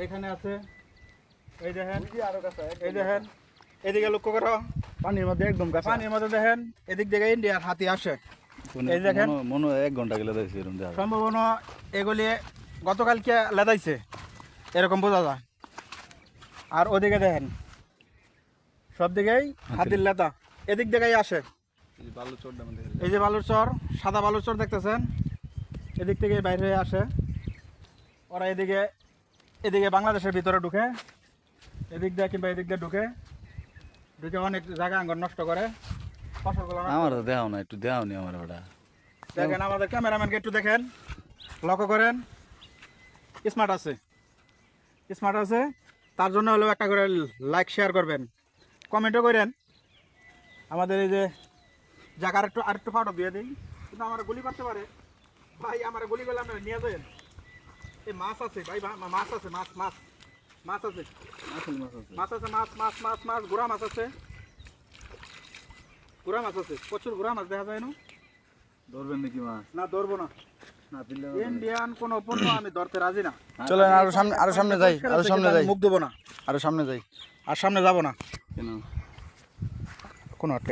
এখানে আছে, এই দেখেন, এই দেখেন, এদিকে লক্ষ্য করো, পানির মধ্যে একদম কাছে। পানির মধ্যে দেখেন, এদিক থেকে ইন্ডিয়ার হাতি আসে। এই দেখেন, মনে হয় 1 ঘন্টা গেলে দেখছি এরকম দেখা যায়। সম্ভবত এগুলি গতকালকে লেদাইছে, এরকম বোঝা যায়। আর ওদিকে দেখেন, সব দিকেই হাতির লেদা, এদিক থেকেই আসে। এই যে বালুর চর, সাদা বালুর চর দেখতেছেন, এদিক থেকে বাইরে হয়ে আসে। ওরা এদিকে এদিকে বাংলাদেশের ভিতরে ঢুকে, এদিক দিয়ে কিংবা এদিক দিয়ে ঢুকে অনেক জায়গা আঙ্গন নষ্ট করে, ফসলগুলো নষ্ট করে। আমার তো দেখাও না, একটু দেখাও নি আমার ওটা। দেখেন আমাদের ক্যামেরাম্যানকে একটু দেখেন, লক্ষ্য করেন, স্মার্ট আছে, স্মার্ট আছে। তার জন্য হলেও একটা করে লাইক শেয়ার করবেন, কমেন্টও করেন। আমাদের এই যে জায়গা আরেকটু ফটো দিয়ে দিই, কিন্তু আমার গুলি করতে পারে ভাই, আমার গুলি করলে আপনারা নিয়ে যাবেন। এই মাছ আছে ভাই, মাছ আছে, মাছ মাছ মাছ আছে, মাছ আছে, মাছ মাছ মাছ মাছ গুড়া মাছ আছে, গুড়া মাছ আছে, প্রচুর গুড়া মাছ দেখা যায় না। ধরবেন নাকি মাছ? না ধরবো না, ইন্ডিয়ান কোনো পণ্য আমি ধরতে রাজি না। চলেন আরো সামনে যাই, আরো সামনে যাই, মুখ দেবো না, আরো সামনে যাই। আর সামনে যাবো না কেন? কোনো একটা